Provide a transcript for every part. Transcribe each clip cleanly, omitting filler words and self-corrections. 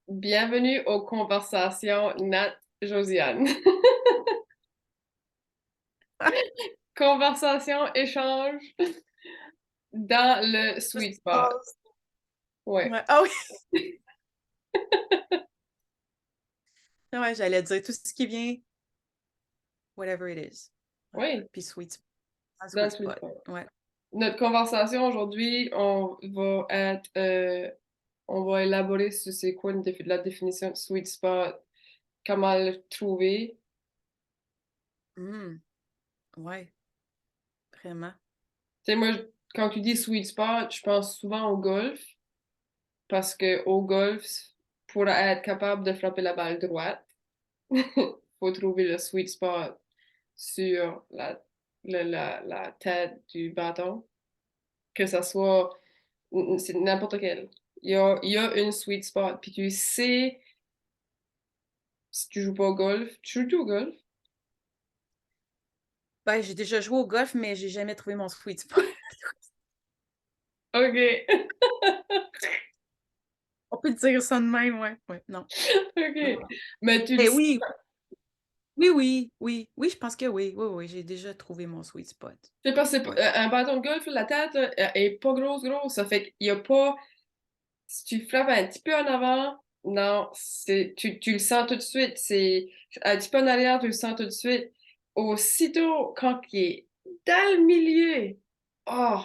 Bienvenue aux conversations Nat Josiane. Conversation, échange dans le Tout ce sweet qui spot. passe. Ouais, Ouais. Ah oui! Ouais, j'allais dire tout ce qui vient, whatever it is. Ouais. oui, Puis sweet, un dans le sweet sweet spot. spot. Ouais. Notre conversation aujourd'hui, on va élaborer sur c'est quoi la définition de sweet spot, comment le trouver. Mm. Ouais, vraiment. Tu sais, moi, quand tu dis sweet spot, je pense souvent au golf, parce que au golf, pour être capable de frapper la balle droite, faut trouver le sweet spot sur la tête du bâton, que ça soit c'est n'importe quel. Il y a une sweet spot, puis tu sais, si tu joues pas au golf, tu joues au golf? Ben, j'ai déjà joué au golf, mais j'ai jamais trouvé mon sweet spot. Ok, On peut dire ça de même, ouais. Ouais, non. Non. ok. Mais tu le Mais sais. oui, oui, oui, oui, oui, je pense que oui. Oui, oui, j'ai déjà trouvé mon sweet spot. C'est parce que Ouais. un bâton de golf, la tête là, est pas grosse. Ça fait qu'il y a pas. Si tu frappes un petit peu en avant, non, tu le sens tout de suite. C'est un petit peu en arrière, tu le sens tout de suite. Aussitôt, quand il est dans le milieu, oh,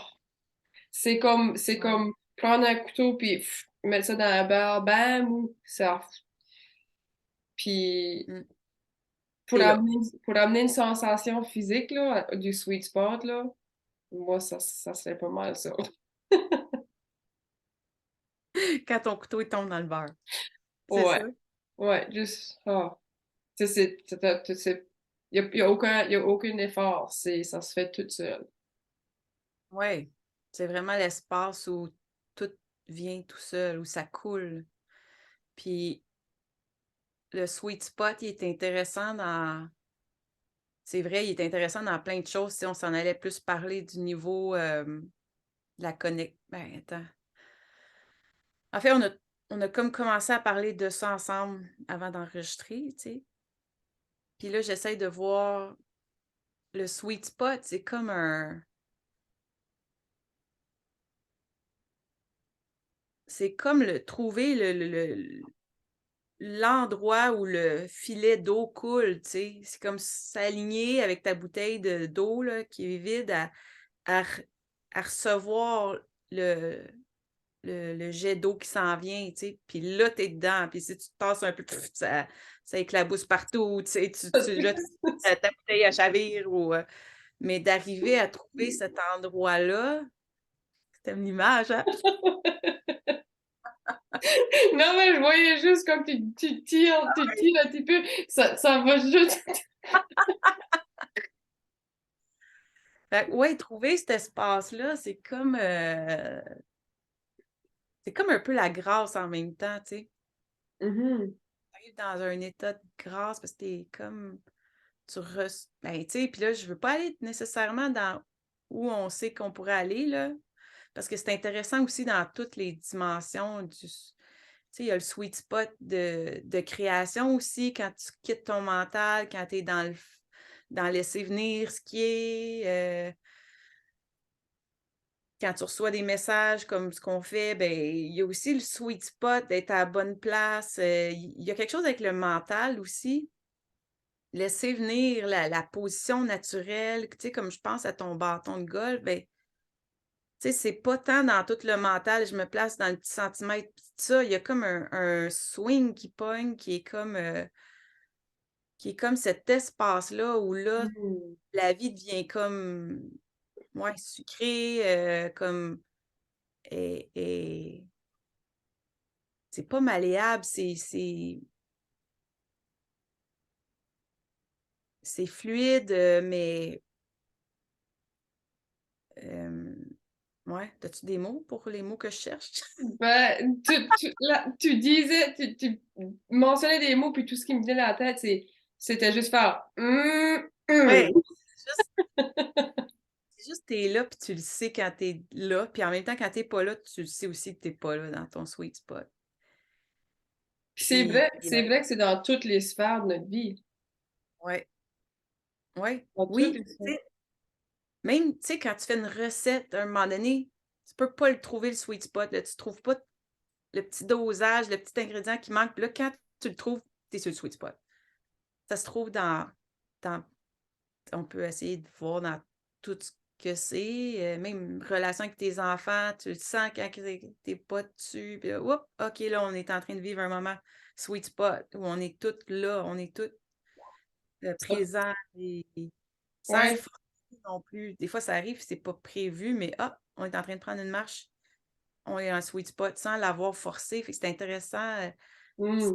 c'est Ouais. comme prendre un couteau puis mettre ça dans la barre, bam, ça. Puis Mm. C'est là. pour amener une sensation physique là, du sweet spot, là, moi, ça serait pas mal ça. Quand ton couteau il tombe dans le beurre. C'est Ouais, ça? ouais, juste, ah. Tu sais, y a aucun effort, ça se fait tout seul. Ouais. C'est vraiment l'espace où tout vient tout seul, où ça coule. Puis le sweet spot, il est intéressant dans c'est vrai, il est intéressant dans plein de choses. Si on s'en allait plus parler du niveau, de la connect ben, attends. En fait, on a comme commencé à parler de ça ensemble avant d'enregistrer, tu sais? Puis là, j'essaie de voir le sweet spot, c'est comme le trouver l'endroit où le filet d'eau coule, tu sais? C'est comme s'aligner avec ta bouteille d'eau, là, qui est vide à re à recevoir le le jet d'eau qui s'en vient, tu sais? Puis là, tu es dedans, puis si tu te tasses un peu, ça éclabousse partout, tu sais? Là, ta bouteille, elle chavire mais d'arriver à trouver cet endroit-là, tu aimes l'image, hein? Non, mais je voyais juste comme tu tires un petit peu, ça va juste. Fait que ouais, trouver cet espace-là, c'est comme un peu la grâce en même temps, tu sais? Mhm. Tu arrives dans un état de grâce parce que tu comme ben, tu sais, puis là, je veux pas aller nécessairement dans où on sait qu'on pourrait aller, là, parce que c'est intéressant aussi dans toutes les dimensions tu sais, il y a le sweet spot de création aussi, quand tu quittes ton mental, quand tu es dans laisser venir ce qui est, quand tu reçois des messages comme ce qu'on fait, ben, il y a aussi le sweet spot d'être à la bonne place, il y a quelque chose avec le mental aussi. Laisser venir la position naturelle, tu sais, comme je pense à ton bâton de golf, ben, tu sais, c'est pas tant dans tout le mental, je me place dans le petit centimètre pis tout ça, il y a comme un swing qui pogne, qui est comme cet espace-là où là, Mhm. la vie devient comme, ouais, sucrée, comme et c'est pas malléable, c'est fluide, mais, hem, ouais, as-tu des mots pour les mots que je cherche? Ben, tu disais, tu mentionnais des mots, puis tout ce qui me venait à la tête, c'était juste faire Ouais, c'est juste tu es là, puis tu le sais quand tu es là, puis en même temps, quand tu es pas là, tu le sais aussi que tu es pas là dans ton sweet spot. Puis Puis, c'est vrai que c'est dans toutes les sphères de notre vie. ouais, ouais, Dans toutes oui, les tu sphères. sais, même, tu sais, quand tu fais une recette, à un moment donné, tu peux pas le trouver le sweet spot, là, tu trouves pas le petit dosage, le petit ingrédient qui manque, puis là, quand tu le trouves, tu es sur le sweet spot. Ça se trouve dans on peut essayer de voir dans tout ce que c'est, même relation avec tes enfants, tu le sens quand tu pas dessus, puis là, oups, OK, là, on est en train de vivre un moment sweet spot où on est toutes là, on est toutes, Ça- présents et sans le Ouais. forcer non plus. Des fois, ça arrive, c'est pas prévu, mais hop, on est en train de prendre une marche, on est en sweet spot sans l'avoir forcé. Fait que c'est intéressant, Hmm. sans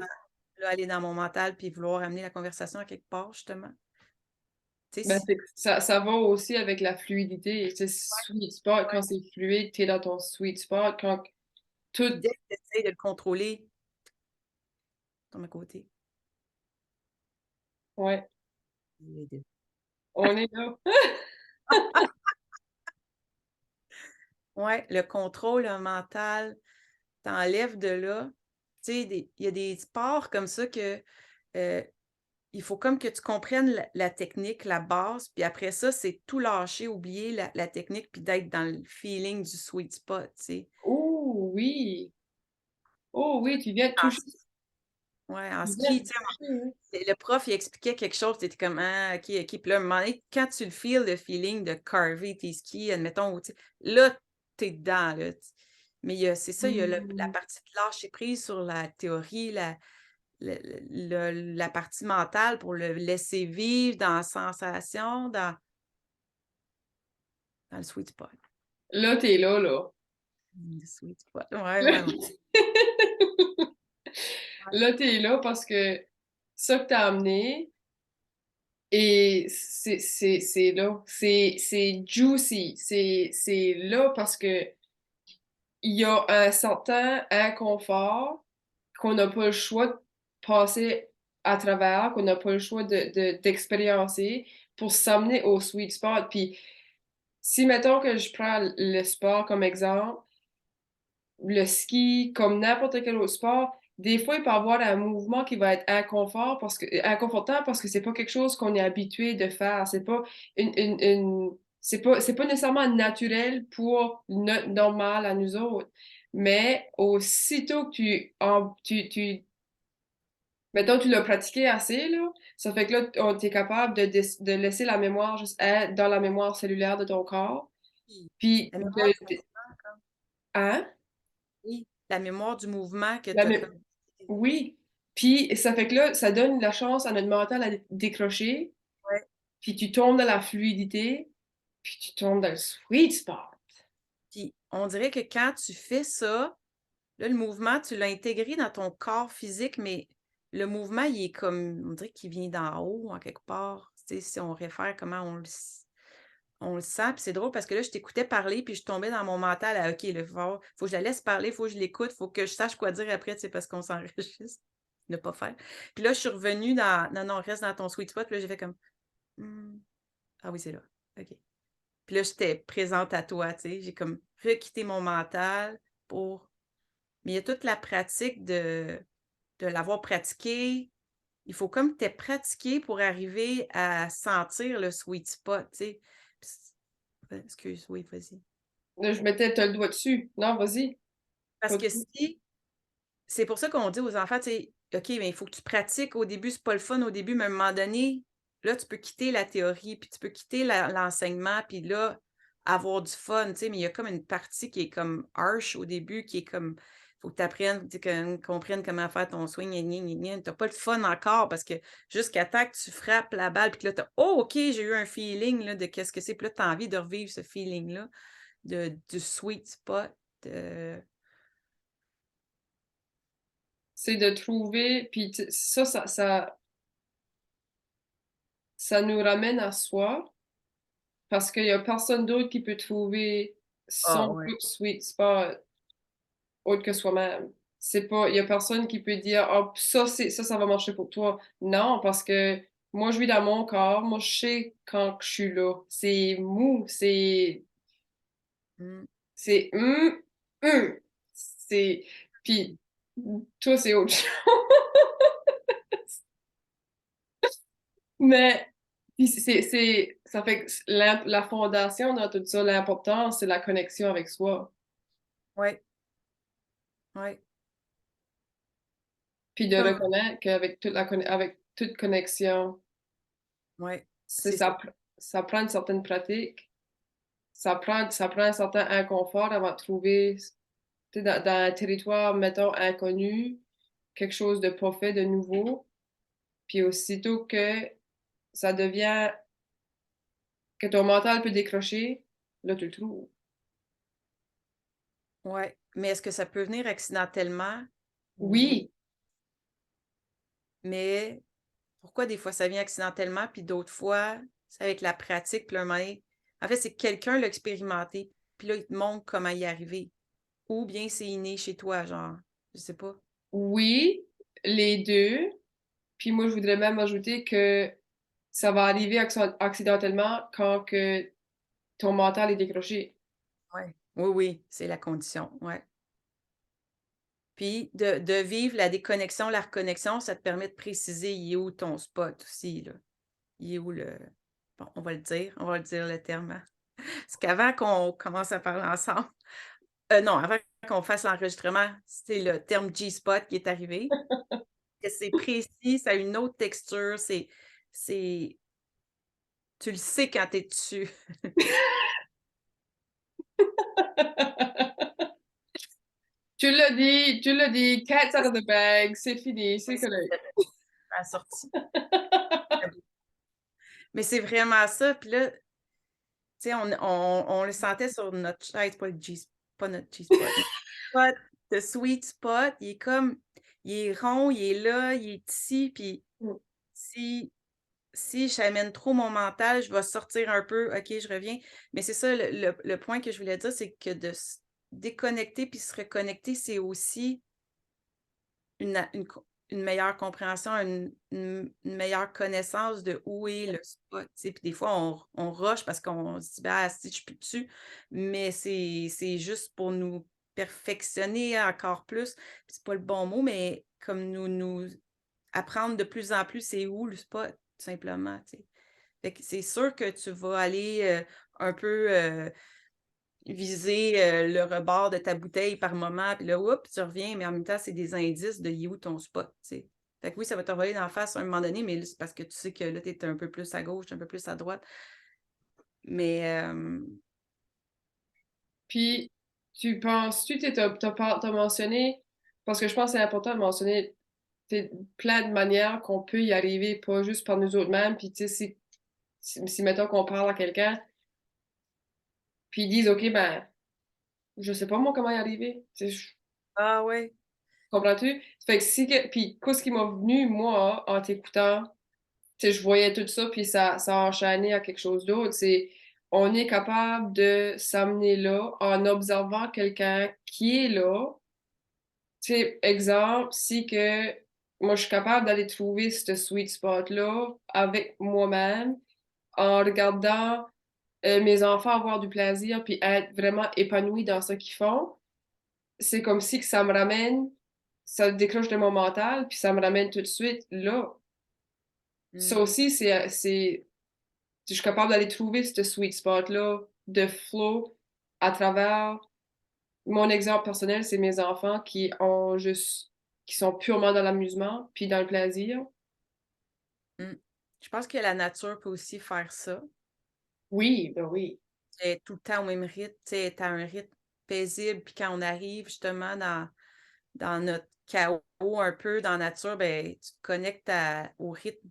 là, aller dans mon mental puis vouloir amener la conversation à quelque part, justement. Tu sais, Ben, si ça va aussi avec la fluidité. C'est sweet spot, ouais, quand c'est fluide, t'es dans ton sweet spot. Quand puis tout. dès que tu essaies de le contrôler, tu tombes à côté. Ouais, Les 2. on est là. Ouais, le contrôle, mental, t'enlèves de là. Tu sais, il y a des sports comme ça que, heu, il faut comme que tu comprennes la technique, la base, puis après ça, c'est tout lâcher, oublier la technique, puis d'être dans le feeling du sweet spot, tu sais. Oh oui! Oh oui, tu viens de En toucher. ski ouais, en Tu viens ski, de tu toucher, hein. sais, le prof, il expliquait quelque chose, tu étais comme: «Ah, OK, OK». Puis là, à un moment donné, quand tu le feels, le feeling de carver tes skis, admettons, ou tu sais, là, tu es dedans, là, mais il y a c'est ça, il y a la Hmm. partie de lâcher prise sur la théorie, la partie mentale pour le laisser vivre dans la sensation, dans le sweet spot. Là, t'es là, là. Le sweet spot. Ouais, Là, ouais, ouais. Ouais. là, t'es là parce que ça que t'as amené, et c'est là. C'est juicy. C'est là parce que il y a un certain inconfort qu'on n'a pas le choix de passer à travers, qu'on n'a pas le choix d'expériencer pour s'amener au sweet spot. Puis si, mettons que je prends le sport comme exemple, le ski, comme n'importe quel autre sport, des fois, il peut y avoir un mouvement qui va être inconfortable parce que c'est pas quelque chose qu'on est habitué de faire. C'est pas c'est pas nécessairement naturel pour notre normal à nous autres. Mais aussitôt que mettons, tu l'as pratiqué assez, là, ça fait que là, tu es capable de laisser la mémoire juste être dans la mémoire cellulaire de ton corps. Puis Puis la mémoire de, du de- mouvement comme hein? oui, la mémoire du mouvement que La tu as mé- comme Oui. Puis ça fait que là, ça donne la chance à notre mental à décrocher, ouais, puis tu tombes dans la fluidité, puis tu tombes dans le sweet spot. puis on dirait que quand tu fais ça, là, le mouvement, tu l'as intégré dans ton corps physique, mais le mouvement, il est comme on dirait qu'il vient d'en haut, en quelque part. Tu sais, si on réfère comment on le sent, puis c'est drôle parce que là, je t'écoutais parler, puis je tombais dans mon mental à OK, là, faut que je la laisse parler, faut que je l'écoute, faut que je sache quoi dire après, tu sais, parce qu'on s'enregistre. Ne pas faire. Puis là, je suis revenue dans non, non, reste dans ton sweet spot, puis là, j'ai fait comme «Mmh, ah oui, c'est là. OK». Puis là, j'étais présente à toi, tu sais, j'ai comme requitté mon mental pour mais il y a toute la pratique de l'avoir pratiqué. Il faut comme tu aies pratiqué pour arriver à sentir le sweet spot, tu sais. Puis excuse, oui, vas-y. Là, je mettais, t'as le doigt dessus. Non, vas-y. Parce que Continue. si c'est pour ça qu'on dit aux enfants, tu sais: «OK, mais il faut que tu pratiques au début, c'est pas le fun au début, mais à un moment donné, là, tu peux quitter la théorie, puis tu peux quitter l'enseignement, puis là, avoir du fun», tu sais. Mais il y a comme une partie qui est comme harsh au début, qui est comme faut que tu apprennes, tu sais, comprennes comment faire ton swing, gna gna gna gna. Tu pas le fun encore parce que jusqu'à temps que tu frappes la balle, puis que là, tu «Oh OK, j'ai eu un feeling là, de qu'est-ce que c'est», puis là, tu as envie de revivre ce feeling-là du sweet spot, C'est de trouver, puis ça nous ramène à soi, parce qu'il y a personne d'autre qui peut trouver ah son ouais. sweet spot autre que soi-même. C'est pas, il y a personne qui peut dire, oh, ça va marcher pour toi. Non, parce que moi, je vis dans mon corps, moi, je sais quand que je suis là. C'est mou, Mmh. c'est, c'est, puis toi, c'est autre chose. Mais puis ça fait que la fondation dans tout ça, l'important, c'est la connexion avec soi. Oui, oui. Puis de Comme, reconnaître qu'avec avec toute connexion, ouais, c'est c'est ça. ça prend une certaine pratique, ça prend un certain inconfort avant de trouver, tu sais, dans un territoire, mettons, inconnu, quelque chose de pas fait, de nouveau. Puis aussitôt que ça devient, que ton mental peut décrocher, là, tu le trouves. Ouais. Mais est-ce que ça peut venir accidentellement? Oui. Oui, Mais pourquoi des fois ça vient accidentellement, puis d'autres fois, c'est avec la pratique, puis un moment donné, en fait, c'est que quelqu'un l'a expérimenté, puis là, il te montre comment y arriver. Ou bien c'est inné chez toi, genre, je sais pas. oui, les deux. Puis moi, je voudrais même ajouter que ça va arriver accidentellement quand que ton mental est décroché. Ouais. Oui, oui, c'est la condition, ouais. Puis de vivre la déconnexion, la reconnexion, ça te permet de préciser il est où ton spot aussi, là. Il est où le... Bon, on va le dire le terme, hein. Parce qu'avant qu'on commence à parler ensemble, non, avant qu'on fasse l'enregistrement, c'est le terme G-spot qui est arrivé. Que c'est précis, ça a une autre texture, c'est tu le sais quand tu es dessus. Tu l'as dit, cat's out of the bag, c'est fini, Oui, c'est c'est correct. la sortie. Mais c'est vraiment ça, puis là, tu sais, on le sentait sur notre chaise, pas notre G-spot, notre spot, le sweet spot, il est rond, il est là, il est ici, puis Mm. si si j'amène trop mon mental, je vais sortir un peu, OK, je reviens. Mais c'est ça le point que je voulais dire, c'est que de se déconnecter puis se reconnecter, c'est aussi une meilleure compréhension, une meilleure connaissance de où est le spot, tu sais. Puis des fois, on rush parce qu'on se dit: «Bah, si je suis plus dessus», mais c'est juste pour nous perfectionner encore plus. Puis c'est pas le bon mot, mais comme nous apprendre de plus en plus c'est où le spot, tout simplement, tu sais. Fait que c'est sûr que tu vas aller, un peu, viser, le rebord de ta bouteille par moment, puis là, oups, tu reviens, mais en même temps, c'est des indices de il est où ton spot, tu sais. Fait que oui, ça va t'envoyer dans la face à un moment donné, mais là, c'est parce que tu sais que là, tu es un peu plus à gauche, un peu plus à droite. Mais, Puis, tu penses-tu, t'as mentionné, parce que je pense que c'est important de mentionner, plein de manières qu'on peut y arriver, pas juste par nous autres mêmes, puis tu sais, si mettons qu'on parle à quelqu'un, puis ils disent, OK, ben, je sais pas moi comment y arriver, tu sais, ah ouais, comprends-tu? Fait que puis qu'est-ce qui m'a venu, moi, en t'écoutant, tu sais, je voyais tout ça, puis ça a enchaîné à quelque chose d'autre, c'est, on est capable de s'amener là en observant quelqu'un qui est là. Tu sais, exemple, si que moi je suis capable d'aller trouver ce sweet spot-là avec moi-même en regardant mes enfants avoir du plaisir puis être vraiment épanouis dans ce qu'ils font, c'est comme si que ça me ramène, ça décroche de mon mental puis ça me ramène tout de suite là. Ça mmh, aussi, je suis capable d'aller trouver ce sweet spot-là de flow à travers mon exemple personnel, c'est mes enfants qui sont purement dans l'amusement puis dans le plaisir. mmh. Je pense que la nature peut aussi faire ça. Oui, ben oui. Elle est tout le temps au même rythme, tu sais, elle est à un rythme paisible, puis quand on arrive justement dans notre chaos un peu dans la nature, ben, tu te connectes au rythme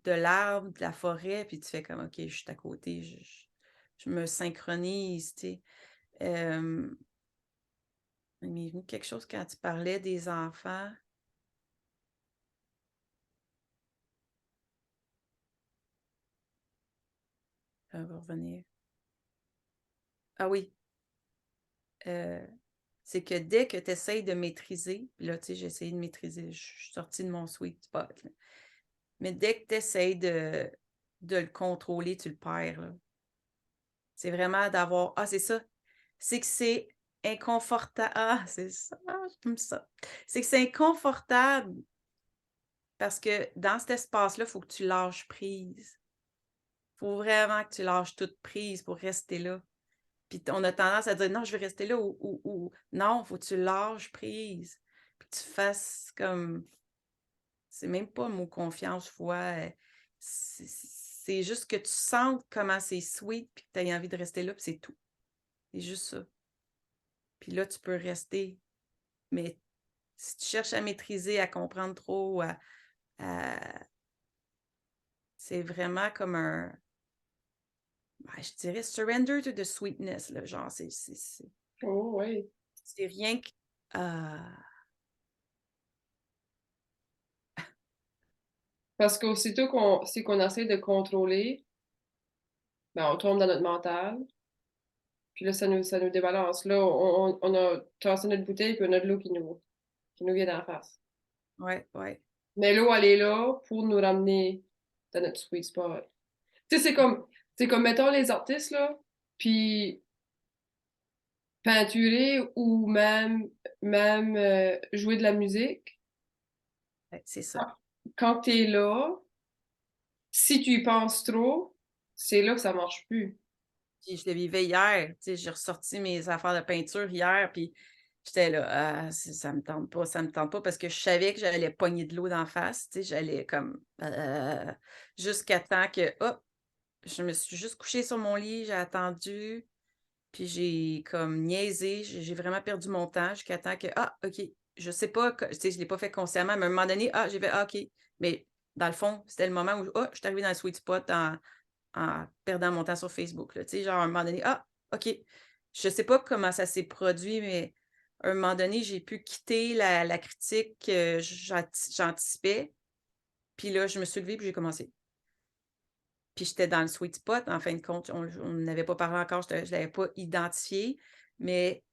de l'arbre, de la forêt, puis tu fais comme: «OK, je suis à côté, je me synchronise», tu sais. Il m'est venu quelque chose quand tu parlais des enfants. Ça va revenir. Ah oui, heu, c'est que dès que tu essayes de maîtriser, puis là, tu sais, j'ai essayé de maîtriser, je suis sortie de mon sweet spot, là. Mais dès que tu essayes de le contrôler, tu le perds, là. C'est vraiment d'avoir ah, c'est ça, c'est que c'est inconfortable. Ah, c'est ça, j'aime ça. C'est que c'est inconfortable Parce que dans cet espace-là, il faut que tu lâches prise. Il faut vraiment que tu lâches toute prise pour rester là. Puis on a tendance à dire: «Non, je vais rester là» ou non, il faut que tu lâches prise. Puis que tu fasses comme c'est même pas le mot confiance, foi, c'est juste que tu sentes comment c'est sweet puis que tu aies envie de rester là, puis c'est tout. C'est juste ça. Puis là, tu peux rester. Mais si tu cherches à maîtriser, à comprendre trop, à c'est vraiment comme un je dirais surrender to the sweetness, là, genre, Oh, oui. c'est rien que Parce qu'aussitôt qu'on essaie de contrôler, ben, on tombe dans notre mental. Puis là, ça nous débalance. Là, on a tassé notre bouteille, puis on a de l'eau qui nous vient d'en face. ouais, ouais. Mais l'eau, elle est là pour nous ramener dans notre sweet spot. Tu sais, c'est comme, mettons les artistes, là, puis peinturer ou même jouer de la musique. Ouais, c'est ça. Quand t'es là, si tu y penses trop, c'est là que ça marche plus. Puis je le vivais hier, tu sais, j'ai ressorti mes affaires de peinture hier, puis j'étais là: «Ah, ça me tente pas» parce que je savais que j'allais pogner de l'eau d'en face, tu sais, j'allais comme, jusqu'à temps que, hop, je me suis juste couchée sur mon lit, j'ai attendu, puis j'ai comme niaisé, j'ai vraiment perdu mon temps jusqu'à temps que, ah, OK, je sais pas, tu sais, je l'ai pas fait consciemment, mais à un moment donné, j'ai fait, ah, OK. Mais dans le fond, c'était le moment où, je suis arrivée dans le sweet spot en perdant mon temps sur Facebook, là, tu sais, genre, à un moment donné, OK. Je sais pas comment ça s'est produit, mais à un moment donné, j'ai pu quitter la critique que j'anticipais, puis là, je me suis levée, puis j'ai commencé. Puis j'étais dans le sweet spot, en fin de compte, on n'avait pas parlé encore, je l'avais pas identifié, mais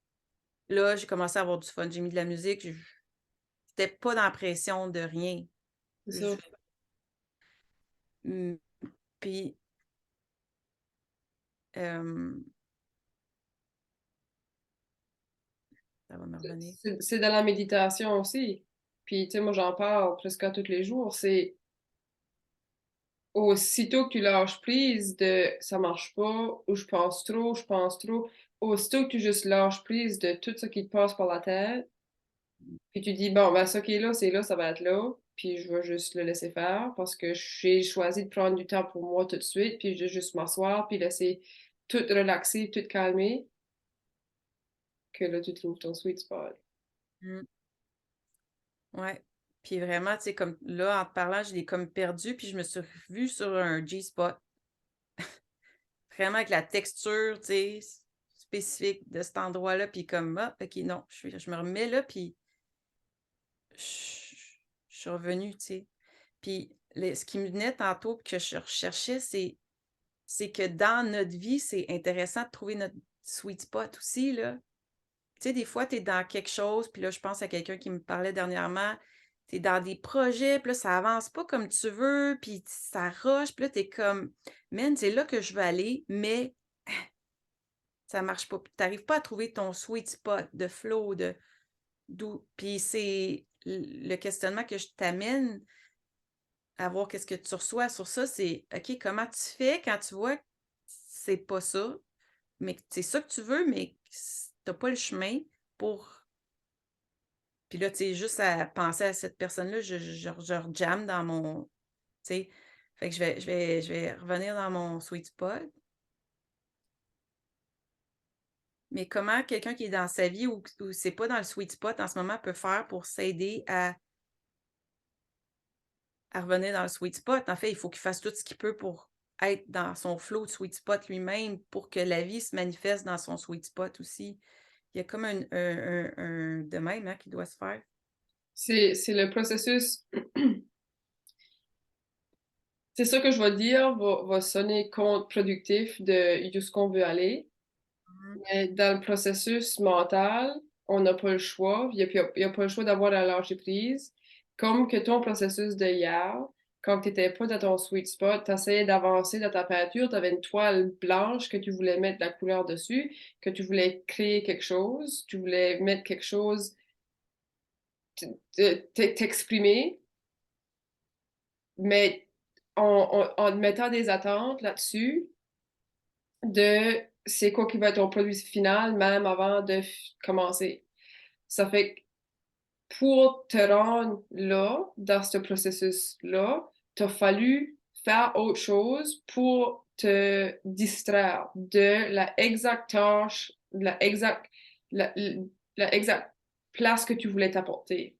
là, j'ai commencé à avoir du fun. J'ai mis de la musique, j'étais pas dans la pression de rien. C'est Je ça. mmh, puis, hem, ça va me revenir. C'est dans la méditation aussi. Puis, tu sais, moi, j'en parle presque à tous les jours. C'est aussitôt que tu lâches prise de ça marche pas, ou je pense trop, aussitôt que tu juste lâches prise de tout ce qui te passe par la tête, puis tu dis, bon, ben, ce qui est là, c'est là, ça va être là, puis je vais juste le laisser faire parce que j'ai choisi de prendre du temps pour moi tout de suite, puis de juste m'asseoir, puis laisser tout relaxer, tout calmer, que là, tu trouves ton sweet spot. Mmh, ouais. Puis vraiment, tu sais, comme là, en te parlant, je l'ai comme perdu, puis je me suis revue sur un G-spot. Vraiment avec la texture, tu sais, spécifique de cet endroit-là, puis comme: «Ah, OK, non, je me remets là», puis je je suis revenue, tu sais. Puis ce qui me venait tantôt, que je recherchais, c'est que dans notre vie, c'est intéressant de trouver notre sweet spot aussi, là. Tu sais, des fois, tu es dans quelque chose, puis là, je pense à quelqu'un qui me parlait dernièrement, tu es dans des projets, puis là, ça avance pas comme tu veux, puis ça roche, puis là, tu es comme: «Man, c'est là que je veux aller, mais ça marche pas». Puis tu arrives pas à trouver ton sweet spot de flow, de d'où puis c'est le questionnement que je t'amène à voir qu'est-ce que tu reçois sur ça, c'est OK, comment tu fais quand tu vois que c'est pas ça, mais que c'est ça que tu veux, mais que tu pas le chemin pour puis là, tu sais, juste à penser à cette personne-là, je rejamme dans mon tu sais, fait que je vais revenir dans mon sweet spot. Mais comment quelqu'un qui est dans sa vie où c'est pas dans le sweet spot en ce moment peut faire pour s'aider à revenir dans le sweet spot? En fait, il faut qu'il fasse tout ce qu'il peut pour être dans son flow de sweet spot lui-même pour que la vie se manifeste dans son sweet spot aussi. Il y a comme un de même, hein, qui doit se faire. C'est le processus. C'est ça que je vais dire va sonner contre-productif de ce qu'on veut aller. Mmh. Mais dans le processus mental, on n'a pas le choix. Il y a pas le choix d'avoir la lâcher prise. Comme que ton processus de hier, quand tu n'étais pas dans ton sweet spot, tu essayais d'avancer dans ta peinture, tu avais une toile blanche que tu voulais mettre de la couleur dessus, que tu voulais créer quelque chose, tu voulais mettre quelque chose, t'exprimer. Mais en mettant des attentes là-dessus, de c'est quoi qui va être ton produit final, même avant de commencer. Ça fait que pour te rendre là, dans ce processus-là, t'as fallu faire autre chose pour te distraire de la exacte tâche, la, la exacte place que tu voulais t'apporter,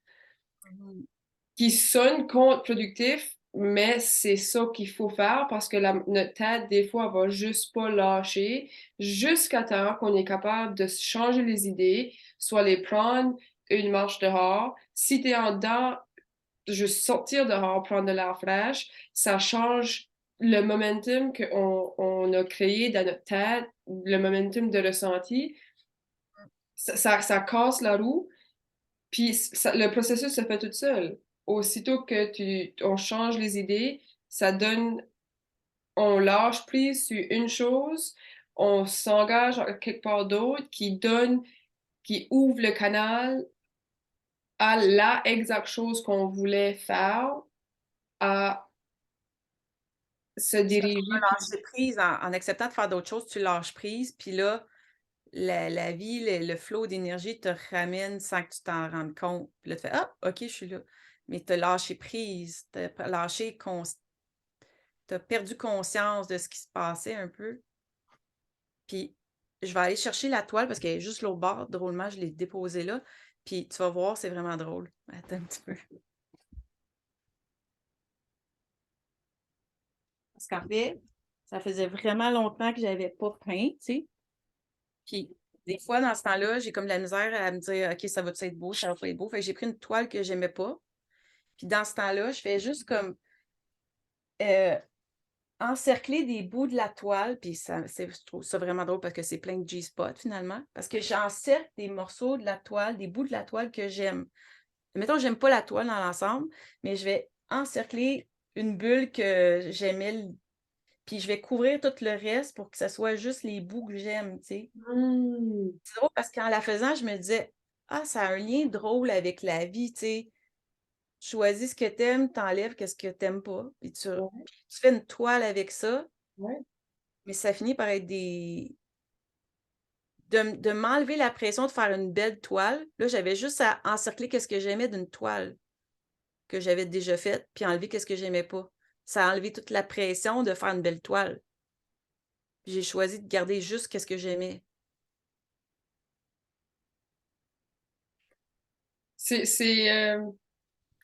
qui sonne contre-productif, mais c'est ça qu'il faut faire parce que notre tête, des fois, va juste pas lâcher jusqu'à temps qu'on est capable de changer les idées, soit les prendre une marche dehors. Si tu es en dedans, juste sortir dehors, prendre de l'air fraîche, ça change le momentum qu'on a créé dans notre tête, le momentum de ressenti. Ça casse la roue, puis le processus se fait tout seul. Aussitôt que on change les idées, ça donne, on lâche prise sur une chose, on s'engage à quelque part d'autre qui ouvre le canal à la exacte chose qu'on voulait faire, à se C'est ça, tu diriger vas plus. lâcher prise en acceptant de faire d'autres choses, tu lâches prise, puis là, la vie, le flow d'énergie te ramène sans que tu t'en rendes compte. Puis là, tu fais: «Ah, OK, je suis là». Mais tu as lâché prise, tu as lâché cons tu as perdu conscience de ce qui se passait un peu. Puis je vais aller chercher la toile parce qu'elle est juste l'autre bord. Drôlement, je l'ai déposée là. Puis tu vas voir, c'est vraiment drôle. Attends un petit peu. Parce qu'en fait, ça faisait vraiment longtemps que j'avais pas peint, tu sais. Puis des fois, dans ce temps-là, j'ai comme de la misère à me dire: «OK, ça va-tu être beau, ça va pas être beau?» Fait que j'ai pris une toile que j'aimais pas. Puis dans ce temps-là, je fais juste comme, heu, encercler des bouts de la toile, puis je trouve ça vraiment drôle parce que c'est plein de G-spots finalement. Parce que j'encercle des morceaux de la toile, des bouts de la toile que j'aime. Mettons, j'aime pas la toile dans l'ensemble, mais je vais encercler une bulle que j'aimais, puis je vais couvrir tout le reste pour que ce soit juste les bouts que j'aime, tu sais. Hmm. C'est drôle parce qu'en la faisant, je me disais: «Ah, ça a un lien drôle avec la vie», tu sais. Choisis ce que t'aimes, t'enlèves qu'est-ce que t'aimes pas, Ouais, puis tu fais une toile avec ça, ouais. mais ça finit par être des de m'enlever la pression de faire une belle toile. Là, j'avais juste à encercler qu'est-ce que j'aimais d'une toile que j'avais déjà faite, puis enlever qu'est-ce que j'aimais pas. Ça a enlevé toute la pression de faire une belle toile. Puis j'ai choisi de garder juste qu'est-ce que j'aimais.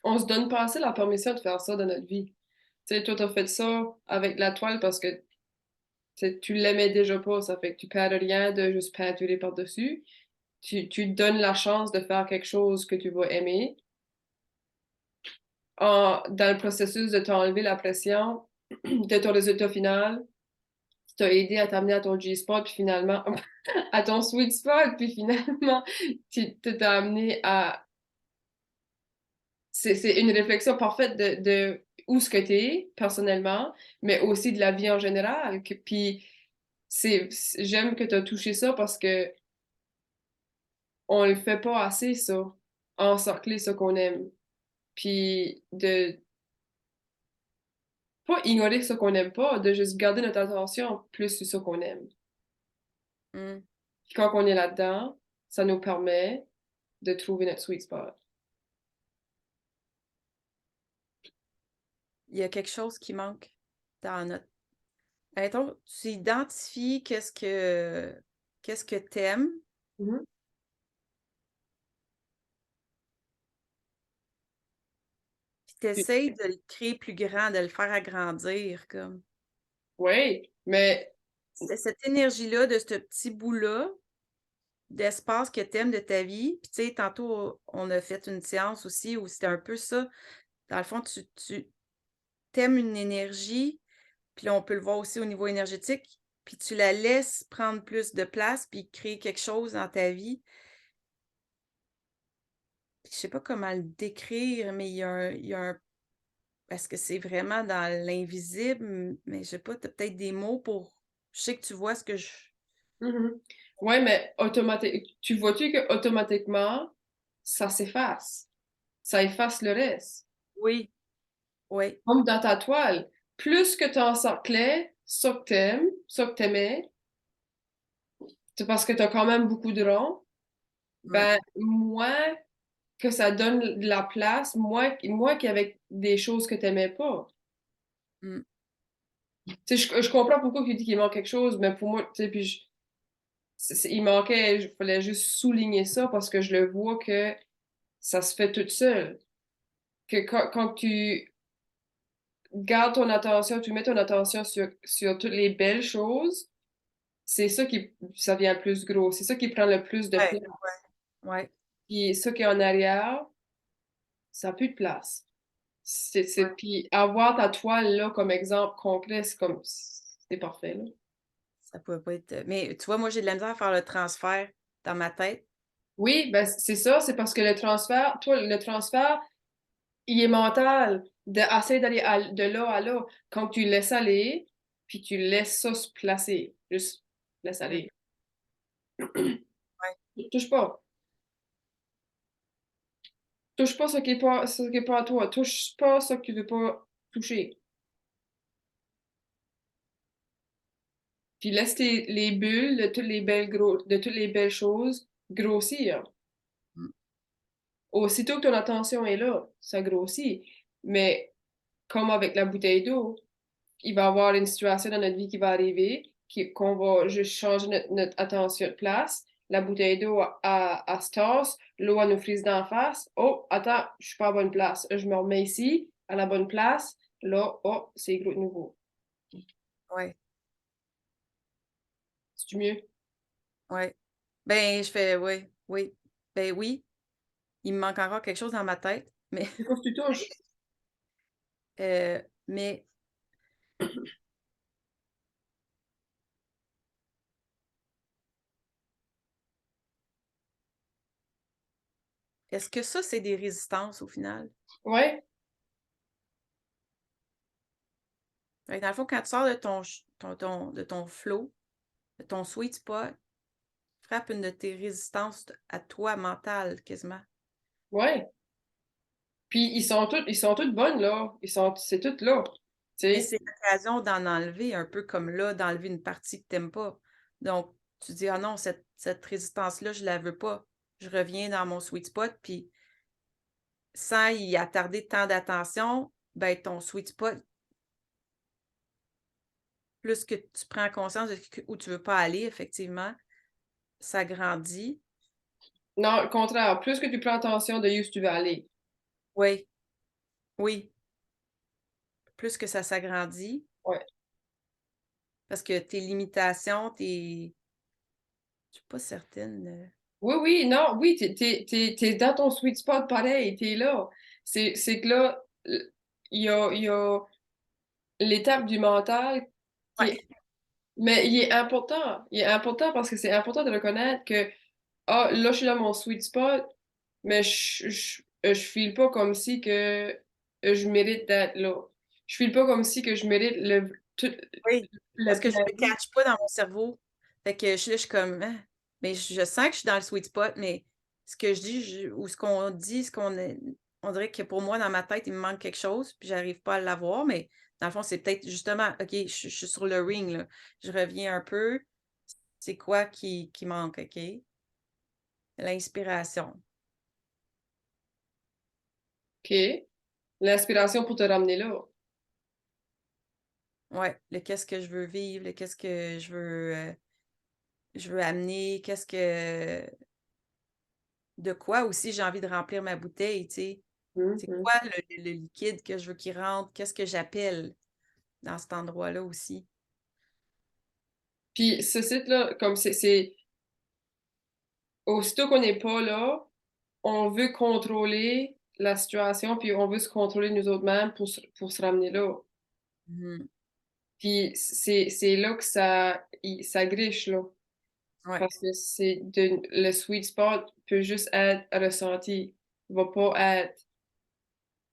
On se donne pas assez la permission de faire ça dans notre vie. Tu sais, toi, t'as fait ça avec la toile parce que tu l'aimais déjà pas, ça fait que tu perds rien de juste peinturer par-dessus. Tu te donnes la chance de faire quelque chose que tu vas aimer. Dans le processus de t'enlever la pression de ton résultat final, t'a aidé à t'amener à ton G-spot, puis finalement, à ton sweet spot, puis finalement, tu t'as amené à. C'est une réflexion parfaite de où ce que t'es, personnellement, mais aussi de la vie en général. Puis, j'aime que t'as touché ça parce que on le fait pas assez, ça. Encercler ce qu'on aime. Puis, de pas ignorer ce qu'on aime pas, de juste garder notre attention plus sur ce qu'on aime. Mmh. Puis quand on est là-dedans, ça nous permet de trouver notre sweet spot. Il y a quelque chose qui manque dans notre mettons, tu identifies qu'est-ce que t'aimes, Mhm. puis t'essayes de le créer plus grand, de le faire agrandir comme. Oui, mais C'est cette énergie-là, de ce petit bout-là d'espace que t'aimes de ta vie. Puis tu sais, tantôt, on a fait une séance aussi où c'était un peu ça. Dans le fond, tu tu une énergie, puis là, on peut le voir aussi au niveau énergétique, puis tu la laisses prendre plus de place, puis créer quelque chose dans ta vie. Puis je sais pas comment le décrire, mais il y a un parce que c'est vraiment dans l'invisible, mais je sais pas, tu as peut-être des mots pour je sais que tu vois ce que je mhm. Ouais, mais tu vois-tu que automatiquement, ça s'efface. Ça efface le reste. oui, Oui. Comme dans ta toile. Plus que tu encerclais ça que t'aimes, ça que t'aimais, c'est parce que tu as quand même beaucoup de ronds, Oui. ben, moins que ça donne de la place, moins qu'avec des choses que tu n'aimais pas. Mm. Tu sais, je comprends pourquoi tu dis qu'il manque quelque chose, mais pour moi, tu sais, puis il manquait, il fallait juste souligner ça parce que je le vois que ça se fait tout seul. Que quand tu gardes ton attention, tu mets ton attention sur toutes les belles choses, c'est ça vient plus gros. C'est ça qui prend le plus de Ouais, place. ouais, Puis ça qui est en arrière, ça n'a plus de place. ouais. Puis avoir ta toile là comme exemple concret, c'est parfait, là. Ça pouvait pas être. Mais tu vois, moi, j'ai de la misère à faire le transfert dans ma tête. Oui, ben c'est ça, c'est parce que le transfert, il est mental. Essayer d'aller de là à là. Quand tu laisses aller, puis tu laisses ça se placer. Juste laisse Mm. aller. Ouais, Touche pas. Touche pas ce qui est pas à toi. Touche pas ce que tu veux pas toucher. Puis laisse les bulles de toutes les belles choses grossir. mm, Aussitôt que ton attention est là, ça grossit. Mais comme avec la bouteille d'eau, il va y avoir une situation dans notre vie qui va arriver, qu'on va juste changer notre attention de place. La bouteille d'eau se tasse, l'eau elle nous frise d'en face. Oh, attends, je suis pas à la bonne place. Je me remets ici, à la bonne place. Là, oh, c'est gros de nouveau. ouais, C'est mieux. ouais. Ben, je fais, oui, oui. Ben oui, il me manque encore quelque chose dans ma tête, mais, Il faut que tu touches. mais est-ce que ça, c'est des résistances au final? Ouais, Fait que dans le fond, quand tu sors de de ton flow, de ton sweet spot, frappe une de tes résistances à toi mentales quasiment. ouais. Puis ils sont toutes bonnes, là. C'est tout là. Tu Mais sais. c'est l'occasion d'en enlever, un peu comme là, d'enlever une partie que t'aimes pas. Donc, tu dis, ah non, cette résistance-là, je la veux pas. Je reviens dans mon sweet spot, puis sans y attarder tant d'attention, ben ton sweet spot, plus que tu prends conscience de où tu veux pas aller, effectivement, ça grandit. Non, au contraire, plus que tu prends attention de où tu veux aller. Oui, oui, plus que ça s'agrandit, Ouais. parce que tes limitations, je suis pas certaine. Oui, oui, non, oui, t'es dans ton sweet spot pareil, t'es là. C'est que là, il y a l'étape du mental qui est, Ouais, mais il est important. Il est important parce que c'est important de reconnaître que, ah, là, je suis dans mon sweet spot, mais je file pas comme si que je mérite d'être là. Je file pas comme si que je mérite tout oui, le parce que je plein me vie. catch pas dans mon cerveau. Fait que je suis là, je suis comme, ah, mais je sens que je suis dans le sweet spot, mais ce que je dis, ou ce qu'on dit, on dirait que pour moi, dans ma tête, il me manque quelque chose, puis j'arrive pas à l'avoir, mais dans le fond, c'est peut-être justement, OK, je suis sur le ring, là. Je reviens un peu. C'est quoi qui manque, OK? L'inspiration. OK? L'inspiration pour te ramener là. Ouais, le qu'est-ce que je veux vivre, le qu'est-ce que je veux amener, de quoi aussi j'ai envie de remplir ma bouteille, tu sais? C'est Mhm. quoi le liquide que je veux qu'il rentre? Qu'est-ce que j'appelle dans cet endroit-là aussi? Puis ce site-là, comme aussitôt qu'on n'est pas là, on veut contrôler la situation, puis on veut se contrôler nous autres mêmes pour se ramener là. Mmh. Puis c'est là que ça griche, là. Ouais. Parce que le sweet spot peut juste être ressenti. Il va pas être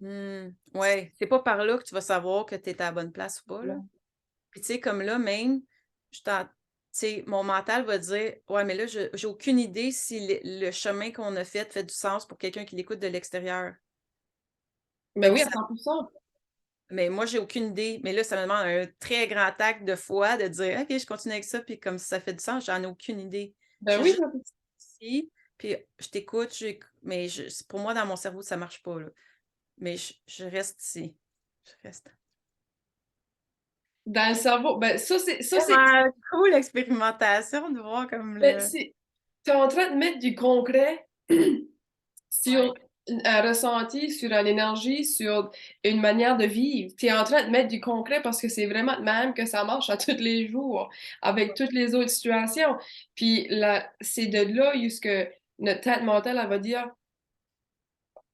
Mmh. Ouais, c'est pas par là que tu vas savoir que tu es à la bonne place ou pas, là. là. Puis tu sais, comme là même, je t'en tu sais, mon mental va dire: «Ouais, mais là, je j'ai aucune idée si le chemin qu'on a fait du sens pour quelqu'un qui l'écoute de l'extérieur». Ben Fait que oui, à ça 100%. Mais moi, j'ai aucune idée. Mais là, ça me demande un très grand acte de foi de dire: «OK, je continue avec ça», puis comme si ça fait du sens, j'en ai aucune idée. Je Ben suis oui, juste ici, puis je t'écoute, mais pour moi, dans mon cerveau, ça marche pas, là. Mais je reste ici. Je reste. dans le cerveau, ben Vraiment cool l'expérimentation de voir comme ben, le t'es en train de mettre du concret ouais. sur un ressenti, sur une énergie, sur une manière de vivre. Tu es en train de mettre du concret parce que c'est vraiment de même que ça marche à tous les jours, avec toutes les autres situations. Puis là, c'est de là que notre tête mentale, elle va dire,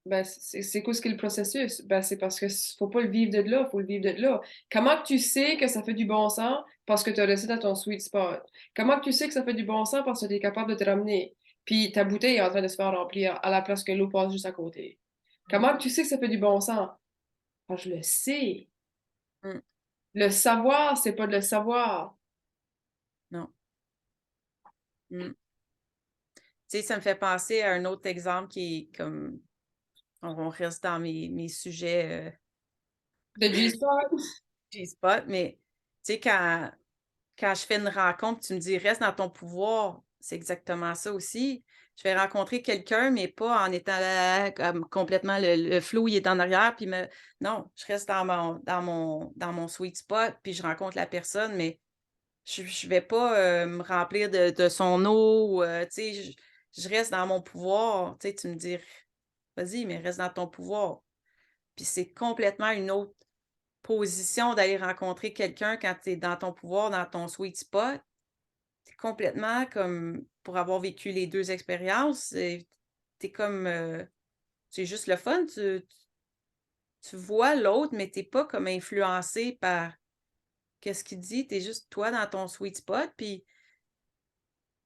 ben, c'est quoi ce qu'est le processus? Ben, c'est parce que faut pas le vivre de là, faut le vivre de là. Comment que tu sais que ça fait du bon sens? Parce que tu as laissé dans ton sweet spot. Comment que tu sais que ça fait du bon sens? Parce que tu es capable de te ramener. Puis ta bouteille est en train de se faire remplir à la place que l'eau passe juste à côté. Mmh. Comment que tu sais que ça fait du bon sens? Ah, je le sais. Mmh. Le savoir, c'est pas de le savoir. Non. Mmh. Tu sais, ça me fait penser à un autre exemple qui est comme on reste dans mes sujets, De G-spot? G-spot, mais tu sais, quand je fais une rencontre, tu me dis: «Reste dans ton pouvoir», c'est exactement ça aussi. Je vais rencontrer quelqu'un, mais pas en étant là, comme complètement le flow, il est en arrière, puis non, je reste dans mon sweet spot, puis je rencontre la personne, mais je vais pas, me remplir de son eau ou, tu sais, je reste dans mon pouvoir. Tu sais, tu me dis: «Vas-y, mais reste dans ton pouvoir». Puis c'est complètement une autre position d'aller rencontrer quelqu'un quand tu es dans ton pouvoir, dans ton sweet spot. Tu complètement comme pour avoir vécu les 2 expériences, tu comme, c'est juste le fun. Tu vois l'autre, mais tu pas comme influencé par qu'est-ce qu'il dit. Tu es juste toi dans ton sweet spot, puis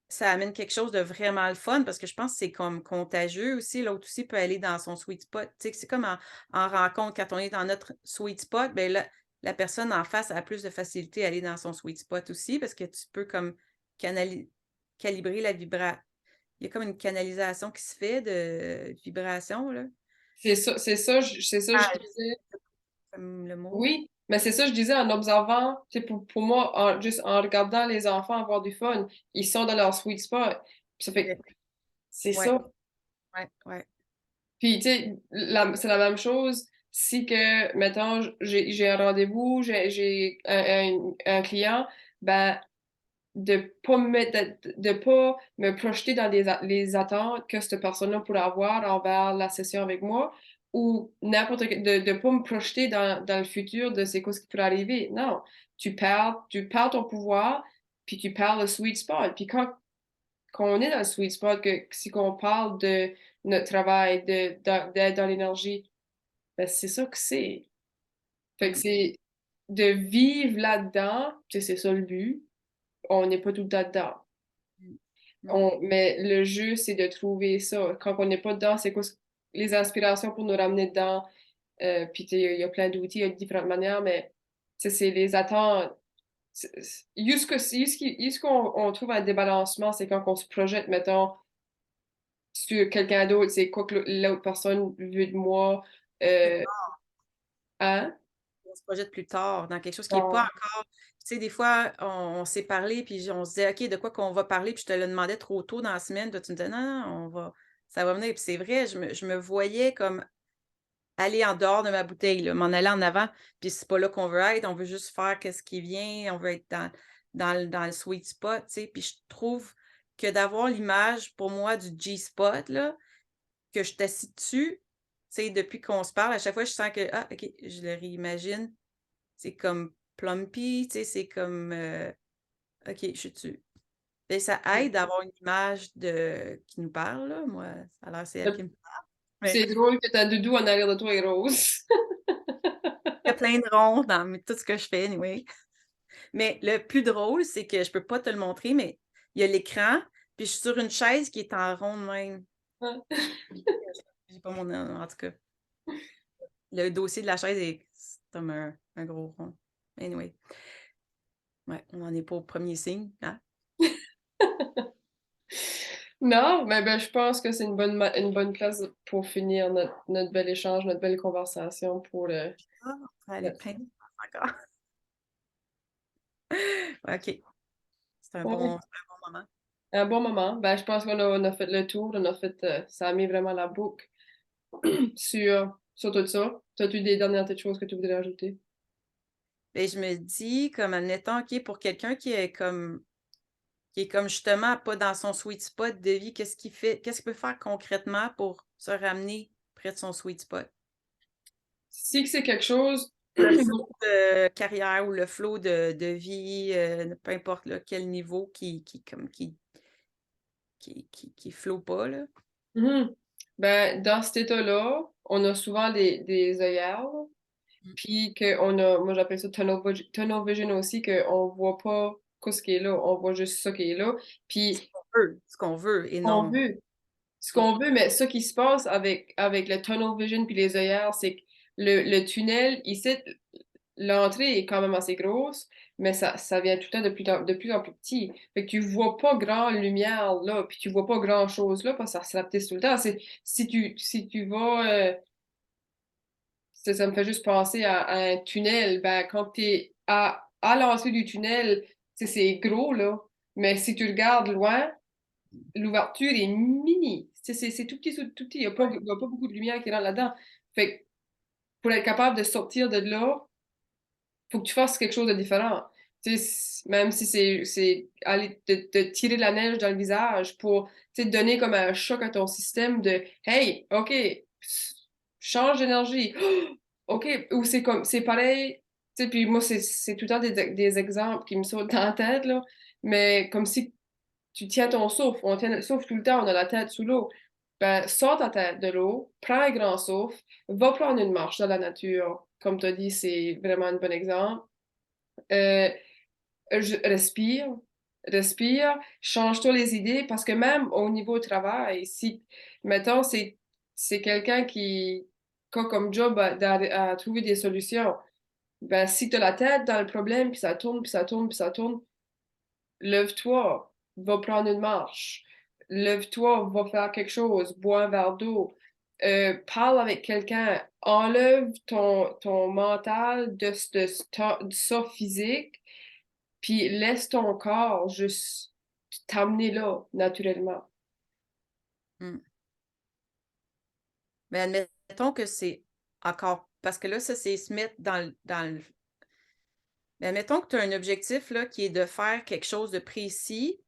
ça amène quelque chose de vraiment le fun parce que je pense que c'est comme contagieux aussi. L'autre aussi peut aller dans son sweet spot. Tu sais, c'est comme en rencontre, quand on est dans notre sweet spot, ben là, la personne en face a plus de facilité à aller dans son sweet spot aussi parce que tu peux comme calibrer la vibra. Il y a comme une canalisation qui se fait de vibration, là. C'est ça, je Ah, je sais disais. pas comme le mot. Oui, mais c'est ça, je disais en observant, tu sais, pour moi, juste en regardant les enfants avoir du fun, ils sont dans leur sweet spot. Ça fait, Ouais, c'est ouais, ça. ouais, ouais. Puis, tu sais, c'est la même chose si que, mettons, j'ai un rendez-vous, j'ai un client, ben, de pas me projeter dans les attentes que cette personne-là pourrait avoir envers la session avec moi ou de pas me projeter dans le futur de c'est quoi ce qui pourrait arriver. Non, tu perds ton pouvoir, puis tu perds le sweet spot. Puis quand on est dans le sweet spot, si qu'on parle de notre travail, d'être dans l'énergie, ben c'est ça que c'est. Fait que Mmh, c'est de vivre là-dedans, tu sais, c'est ça le but. On n'est pas tout le temps dedans. mmh. Non. Mais le jeu, c'est de trouver ça. Quand on n'est pas dedans, c'est quoi les inspirations pour nous ramener dedans? Puis tu sais, il y a plein d'outils, il y a différentes manières, mais tu sais, c'est les attentes. Jusqu'on on trouve un débalancement, c'est quand on se projette, mettons, sur quelqu'un d'autre, c'est quoi que l'autre personne veut de moi. Plus Euh, hein? On se projette plus tard dans quelque chose qui est pas Bon, encore tu sais, des fois, on s'est parlé, puis on se disait: «OK, de quoi qu'on va parler?» Puis je te le demandais trop tôt dans la semaine. Toi, tu me disais: «Non, non, ça va venir». Puis c'est vrai, je me voyais comme aller en dehors de ma bouteille, là, m'en aller en avant, puis c'est pas là qu'on veut être. On veut juste faire qu'est-ce qui vient, on veut être dans le sweet spot, tu sais? Puis je trouve que d'avoir l'image, pour moi, du G-spot, là, que je suis assis dessus, tu sais, depuis qu'on se parle, à chaque fois, je sens que: «Ah, OK», je le réimagine. C'est comme plumpy, tu sais, c'est comme, OK, je suis dessus. Et ça aide d'avoir une image qui nous parle, là. Moi, ça a l'air c'est elle qui me parle, mais c'est drôle que ta doudou en arrière de toi est rose. il y a plein de ronds dans tout ce que je fais anyway. Mais le plus drôle, c'est que je peux pas te le montrer, mais il y a l'écran, puis je suis sur une chaise qui est en rond de même. J'ai pas mon en tout cas, le dossier de la chaise c'est comme un gros rond. Anyway, ouais, on n'en est pas au premier signe, hein? Non, mais ben, je pense que c'est une bonne place pour finir notre bel échange, notre belle conversation pour Ah, on pourrait aller le- plein de fois encore. OK. Ouais, C'est un bon moment. un bon moment. Ben, je pense on a fait le tour, on a fait, ça a mis vraiment la boucle sur tout ça. T'as-tu des dernières petites choses que tu voudrais ajouter? Et je me dis, comme admettons, OK, pour quelqu'un qui est comme justement pas dans son sweet spot de vie, qu'est-ce qu'il peut faire concrètement pour se ramener près de son sweet spot? Si que c'est quelque chose, Le flow de carrière ou le flow de vie, peu importe là, quel niveau qui flow pas, là. Mhm. Ben, dans cet état-là, on a souvent des œillères, Mmh. puis moi j'appelle ça tunnel vision aussi, qu'on voit pas ce qui est là, on voit juste ça qui est là. Puis Ce qu'on veut et on non. veut ce Mmh. qu'on veut, mais ce qui se passe avec le tunnel vision puis les œillères, c'est que le tunnel, ici, l'entrée est quand même assez grosse, mais ça vient tout le temps de plus en plus petit. Fait que tu vois pas grand lumière là, puis tu vois pas grand-chose là, parce que ça se rapetisse tout le temps. Si tu vas, ça me fait juste penser à un tunnel, ben quand t'es à l'entrée du tunnel, c'est gros là, mais si tu regardes loin, l'ouverture est mini. C'est tout petit, tout petit. Il y a pas beaucoup de lumière qui rentre là-dedans. Fait que pour être capable de sortir de là, faut que tu fasses quelque chose de différent. Même si c'est aller te tirer de la neige dans le visage pour donner comme un choc à ton système de Hey, OK, change d'énergie. OK, ou c'est comme c'est pareil. Puis moi, c'est tout le temps des exemples qui me sautent dans la tête, là. Mais comme si tu tiens ton souffle, on tient notre souffle tout le temps, on a la tête sous l'eau. Ben, sors ta tête de l'eau, prends un grand souffle, va prendre une marche dans la nature. Comme tu as dit, c'est vraiment un bon exemple. Euh, respire, respire, change-toi les idées, parce que même au niveau du travail, si, mettons, c'est quelqu'un qui a comme job à trouver des solutions, ben, si tu as la tête dans le problème, puis ça tourne, puis ça tourne, puis ça tourne, lève-toi, va prendre une marche. Lève-toi, va faire quelque chose, bois un verre d'eau. Parle avec quelqu'un. Enlève ton mental de ça physique, puis laisse ton corps juste t'amener là, naturellement. Mmh. Mais admettons que c'est encore parce que là, ça, c'est se mettre dans le mais admettons que tu as un objectif là, qui est de faire quelque chose de précis,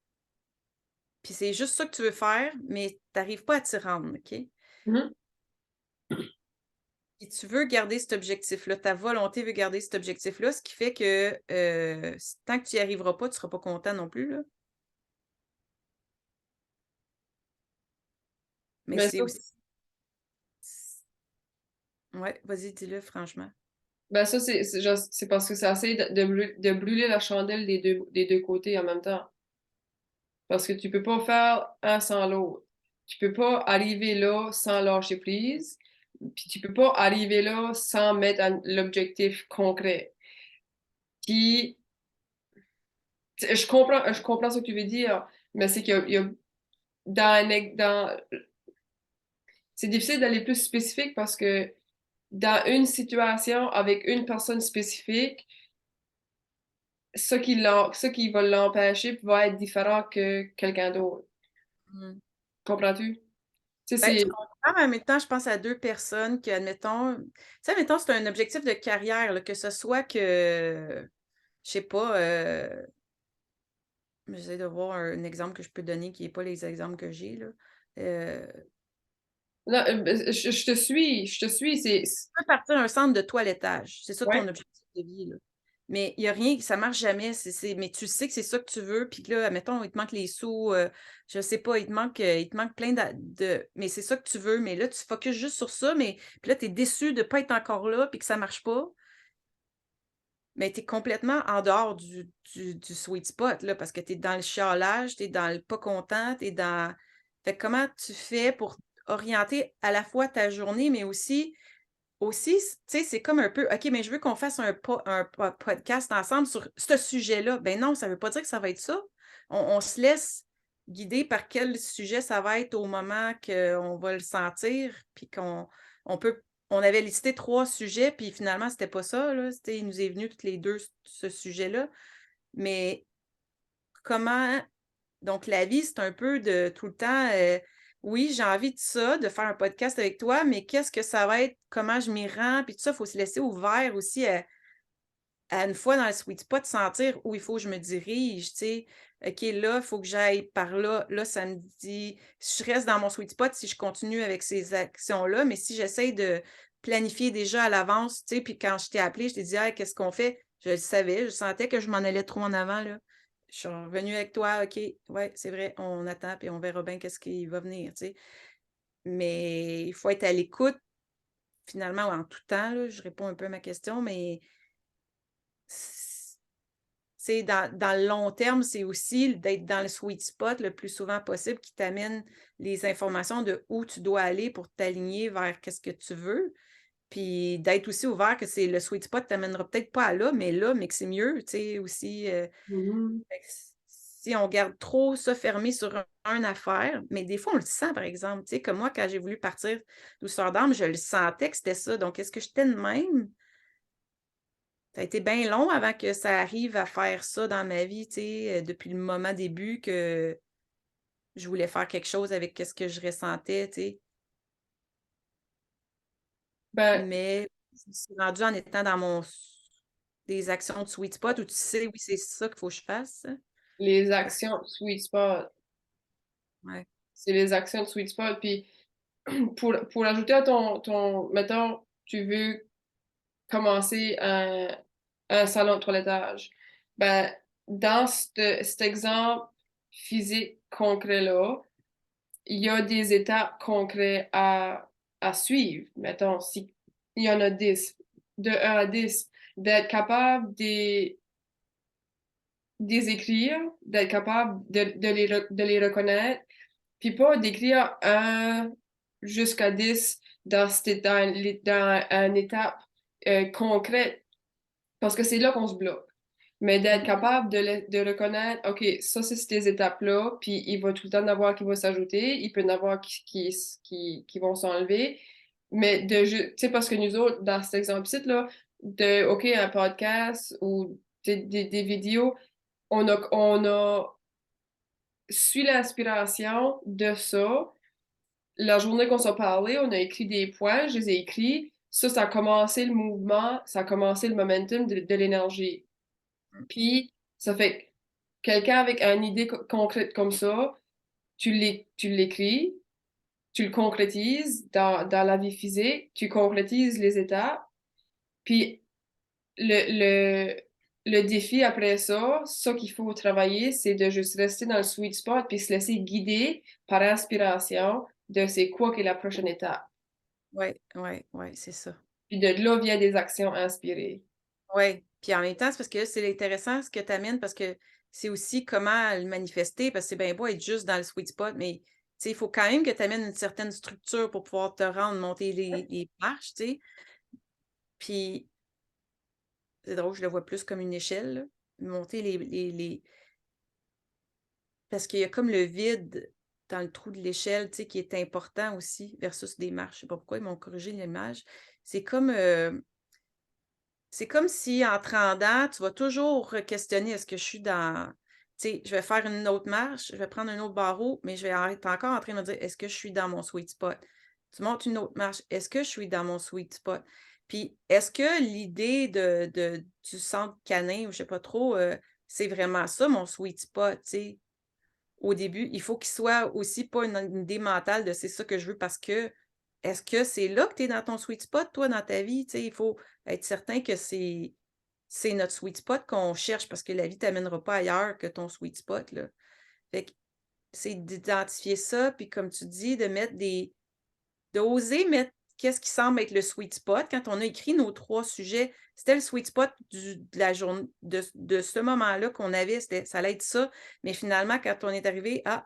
puis c'est juste ça que tu veux faire, mais tu arrives pas à t'y rendre, OK? Mhm. Puis tu veux garder cet objectif-là, ta volonté veut garder cet objectif-là, ce qui fait que, tant que tu y arriveras pas, tu seras pas content non plus, là. Mais Mais c'est ça, aussi ouais, vas-y, dis-le franchement. c'est parce que c'est assez de brûler la chandelle des deux côtés en même temps. Parce que tu peux pas faire un sans l'autre. Tu peux pas arriver là sans lâcher prise, puis tu peux pas arriver là sans mettre l'objectif concret. Puis, je comprends ce que tu veux dire, mais c'est qu'il y a dans, c'est difficile d'aller plus spécifique parce que dans une situation avec une personne spécifique, ce qui va l'empêcher va être différent que quelqu'un d'autre. Mmh. Comprends-tu? Tu sais, Ben, je c'est. comprends, mais en même temps, je pense à 2 personnes que, admettons tu sais, admettons, c'est un objectif de carrière, là, que ce soit que, je sais pas, j'essaie de voir un exemple que je peux donner qui est pas les exemples que j'ai, là. Tu Non, je te suis, peux partir d'un centre de toilettage, c'est ça ton ouais. objectif de vie, là. Mais il y a rien ça marche jamais, mais tu sais que c'est ça que tu veux, puis que là, admettons, il te manque les sous, je sais pas, il te manque plein mais c'est ça que tu veux, mais là, tu focuses juste sur ça, mais puis là, tu es déçu de pas être encore là, puis que ça marche pas, mais tu es complètement en dehors du sweet spot, là, parce que tu es dans le chialage, tu es dans le pas content, tu es dans fait que comment tu fais pour orienter à la fois ta journée, mais aussi, tu sais, c'est comme un peu: «OK, mais je veux qu'on fasse un podcast ensemble sur ce sujet-là». Ben non, ça veut pas dire que ça va être ça. On se laisse guidé par quel sujet ça va être au moment qu'on va le sentir, puis on peut on avait listé 3 sujets, puis finalement, c'était pas ça, là. C'était il nous est venu toutes les 2 ce sujet-là. Mais comment donc la vie, c'est un peu de tout le temps, oui, j'ai envie de ça, de faire un podcast avec toi, mais qu'est-ce que ça va être? Comment je m'y rends? Puis tout ça, il faut se laisser ouvert aussi à une fois dans le sweet spot, sentir où il faut que je me dirige, tu sais. OK, là, il faut que j'aille par là. Là, ça me dit si je reste dans mon sweet spot, si je continue avec ces actions-là, mais si j'essaie de planifier déjà à l'avance, tu sais, puis quand je t'ai appelé, je t'ai dit: «Hey, qu'est-ce qu'on fait?» Je le savais, je sentais que je m'en allais trop en avant, là. Je suis revenue avec toi, OK, ouais, c'est vrai, on attend, puis on verra bien qu'est-ce qui va venir, tu sais. Mais il faut être à l'écoute, finalement, en tout temps, là. Je réponds un peu à ma question, mais c'est dans le long terme, c'est aussi d'être dans le sweet spot le plus souvent possible qui t'amène les informations de où tu dois aller pour t'aligner vers qu'est-ce que tu veux. Puis d'être aussi ouvert que c'est le sweet spot t'amènera peut-être pas à là, mais que c'est mieux, tu sais, aussi. Mhm. Fait que si on garde trop ça fermé sur une affaire, mais des fois, on le sent, par exemple. Tu sais, comme moi, quand j'ai voulu partir Douceur d'âme, je le sentais que c'était ça. Donc, est-ce que j'étais de même? Ça a été bien long avant que ça arrive à faire ça dans ma vie, tu sais, depuis le moment début que je voulais faire quelque chose avec ce que je ressentais, tu sais. Ben, Mais je me suis rendue en étant dans des actions de sweet spot où tu sais, oui, c'est ça qu'il faut que je fasse. les Qu'est-ce que actions de sweet spot, ouais, c'est les actions de sweet spot. Puis pour ajouter à mettons, tu veux commencer un salon de toilettage. Ben, dans cet exemple physique concret-là, il y a des étapes concrètes à suivre. Mettons, si il y en a 10, de 1 à 10, d'être capable des écrire, d'être capable de les reconnaître, puis pas d'écrire 1 jusqu'à 10 dans une étape concrète, parce que c'est là qu'on se bloque. Mais d'être mmh, capable de reconnaître, OK, ça, c'est ces étapes-là, puis il va tout le temps en avoir qui vont s'ajouter, il peut y en avoir qui vont s'enlever. Mais tu sais, parce que nous autres, dans cet exemple-ci, là, OK, un podcast ou des vidéos, on a suivi l'inspiration de ça. La journée qu'on s'est parlé, on a écrit des points, je les ai écrits. Ça a commencé le mouvement, ça a commencé le momentum de l'énergie. Puis, ça fait que quelqu'un avec une idée concrète comme ça, tu l'écris, tu le concrétises dans la vie physique, tu concrétises les étapes, puis le, le, le défi après ça qu'il faut travailler, c'est de juste rester dans le sweet spot puis se laisser guider par inspiration de c'est quoi qui est la prochaine étape. ouais, ouais, ouais, c'est ça. Puis de là vient des actions inspirées. Ouais, puis en même temps, c'est parce que c'est intéressant ce que tu amènes parce que c'est aussi comment le manifester parce que c'est bien beau être juste dans le sweet spot, mais tu sais, il faut quand même que tu amènes une certaine structure pour pouvoir te rendre, monter les marches, tu sais. Puis c'est drôle, je le vois plus comme une échelle, là. Monter les parce qu'il y a comme le vide dans le trou de l'échelle, tu sais, qui est important aussi versus des marches. Je sais pas pourquoi ils m'ont corrigé l'image. C'est comme, c'est comme si en te rendant, tu vas toujours questionner: «Est-ce que je suis dans» tu sais, je vais faire une autre marche, je vais prendre un autre barreau, mais je vais être encore en train de me dire: «Est-ce que je suis dans mon sweet spot?» Tu montes une autre marche: «Est-ce que je suis dans mon sweet spot?» Puis est-ce que l'idée du centre canin ou je sais pas trop, c'est vraiment ça mon sweet spot, tu sais? Au début, il faut qu'il soit aussi pas une idée mentale de: «C'est ça que je veux» parce que est-ce que c'est là que tu es dans ton sweet spot, toi, dans ta vie? Tu sais, il faut être certain que c'est notre sweet spot qu'on cherche parce que la vie t'amènera pas ailleurs que ton sweet spot, là. Fait que c'est d'identifier ça, puis comme tu dis, d'oser mettre qu'est-ce qui semble être le sweet spot. Quand on a écrit nos 3 sujets, c'était le sweet spot de la journée de ce moment-là qu'on avait, ça allait être ça. Mais finalement, quand on est arrivé, «Ah,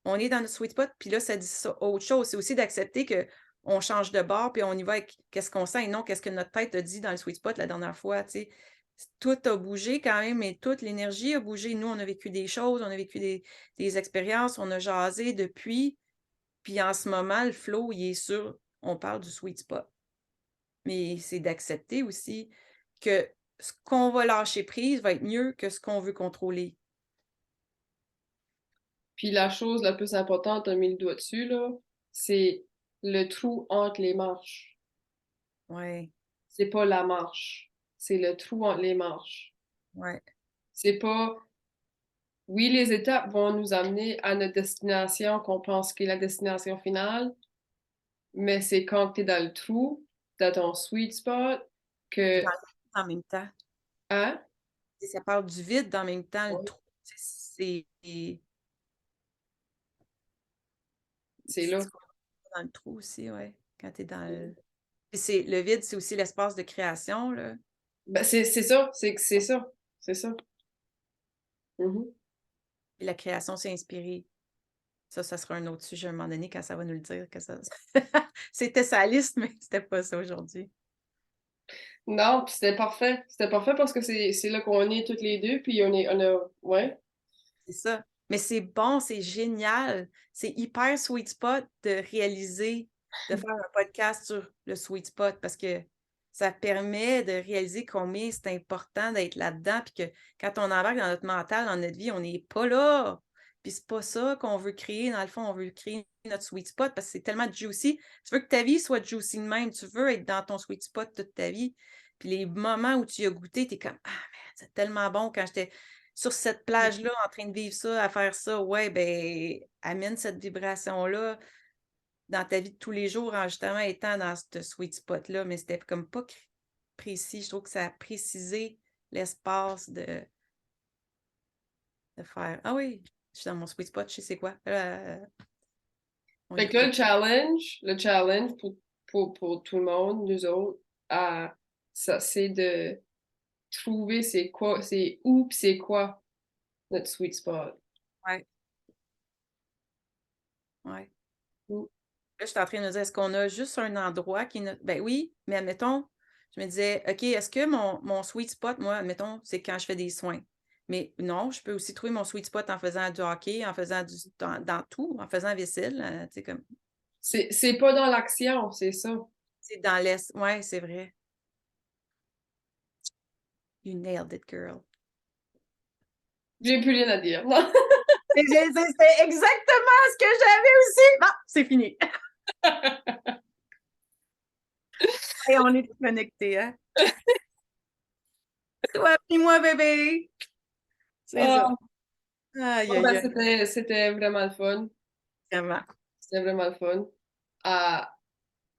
on est dans notre sweet spot», puis là, ça dit ça autre chose. C'est aussi d'accepter que on change de bord, puis on y va avec qu'est-ce qu'on sent et non qu'est-ce que notre tête a dit dans le sweet spot la dernière fois, tu sais? tout a bougé quand même, mais toute l'énergie a bougé. Nous, on a vécu des choses, on a vécu des expériences, on a jasé depuis. Puis en ce moment, le flow, il est sur on parle du sweet spot. Mais c'est d'accepter aussi que ce qu'on va lâcher prise va être mieux que ce qu'on veut contrôler. Puis la chose la plus importante, t'as mis le doigt dessus, là, c'est le trou entre les marches. Ouais, C'est pas la marche. C'est le trou entre les marches. ouais, C'est pas. Oui, les étapes vont nous amener à notre destination qu'on pense qu'est la destination finale, mais c'est quand t'es dans le trou, dans ton sweet spot, puis dans que. le vide en même temps. Hein? Et ça parle du vide en même temps, le Ouais, trou. Tu sais, c'est là. c'est dans le trou aussi, ouais, quand tu es dans le puis c'est le vide, c'est aussi l'espace de création, là. Ben, c'est ça, c'est ça. C'est ça. Mhm. Puis la création, c'est inspiré. Ça sera un autre sujet à un moment donné quand ça va nous le dire que ça c'était sa liste, mais c'était pas ça aujourd'hui. Non, puis c'était parfait. C'était parfait parce que c'est là qu'on est toutes les deux, puis on a, ouais. C'est ça. Mais c'est bon, c'est génial. C'est hyper sweet spot de réaliser, de faire un podcast sur le sweet spot parce que ça permet de réaliser combien c'est important d'être là-dedans, puis que quand on embarque dans notre mental, dans notre vie, on n'est pas là. Puis c'est pas ça qu'on veut créer. Dans le fond, on veut créer notre sweet spot parce que c'est tellement juicy. Tu veux que ta vie soit juicy de même. Tu veux être dans ton sweet spot toute ta vie. Puis les moments où tu y as goûté, tu es comme ah, man, c'est tellement bon quand j'étais sur cette plage-là, en train de vivre ça, à faire ça, ouais, ben, amène cette vibration-là dans ta vie de tous les jours en justement étant dans ce sweet spot-là. Mais c'était comme pas précis. Je trouve que ça a précisé l'espace de faire ah oui, je suis dans mon sweet spot, je sais c'est quoi. On Fait y que là, retourne. le challenge pour tout le monde, nous autres, ça, c'est de trouver c'est quoi, c'est où pis c'est quoi notre sweet spot. Ouais, ouais. Mm. Là, je suis en train de me dire, est-ce qu'on a juste un endroit qui est notre. Ben oui, mais admettons, je me disais, OK, est-ce que mon sweet spot, moi, admettons, c'est quand je fais des soins. Mais non, je peux aussi trouver mon sweet spot en faisant du hockey, en faisant dans tout, en faisant la vaisselle, tu sais, comme, C'est pas dans l'action, c'est ça. c'est dans l'est. Ouais, c'est vrai. You nailed it, girl. J'ai plus rien à dire. Non. C'était exactement ce que j'avais aussi. Bon, c'est fini. Et on est connectés, hein? Toi, puis moi, bébé. C'est ça. Ah, Aïe, bon, ben, aïe, aïe. c'était vraiment le fun. Vraiment. C'était vraiment le fun. À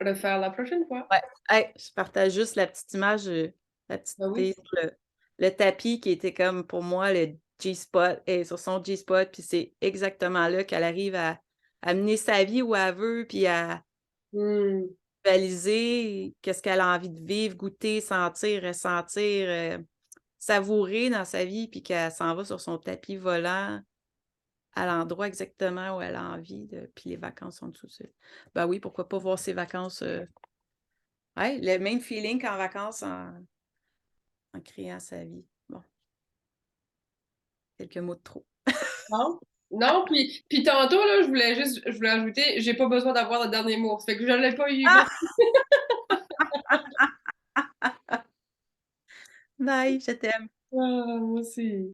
refaire la prochaine fois. Ouais. Hey, je partage juste la petite image, la petite Ben oui. fille sur le tapis qui était comme pour moi le G-spot et sur son G-spot, puis c'est exactement là qu'elle arrive à mener sa vie où elle veut, puis à Hmm. réaliser qu'est-ce qu'elle a envie de vivre, goûter, sentir, ressentir, savourer dans sa vie, puis qu'elle s'en va sur son tapis volant à l'endroit exactement où elle a envie de, puis les vacances sont tout de suite. Ben oui, pourquoi pas voir ses vacances. Ouais, le même feeling qu'en vacances en créant sa vie. Bon, quelques mots de trop. Non? Non, puis tantôt, là, je voulais ajouter, j'ai pas besoin d'avoir le dernier mot. Fait que je l'ai pas eu. Ah! Bye, je t'aime. Ah, moi aussi.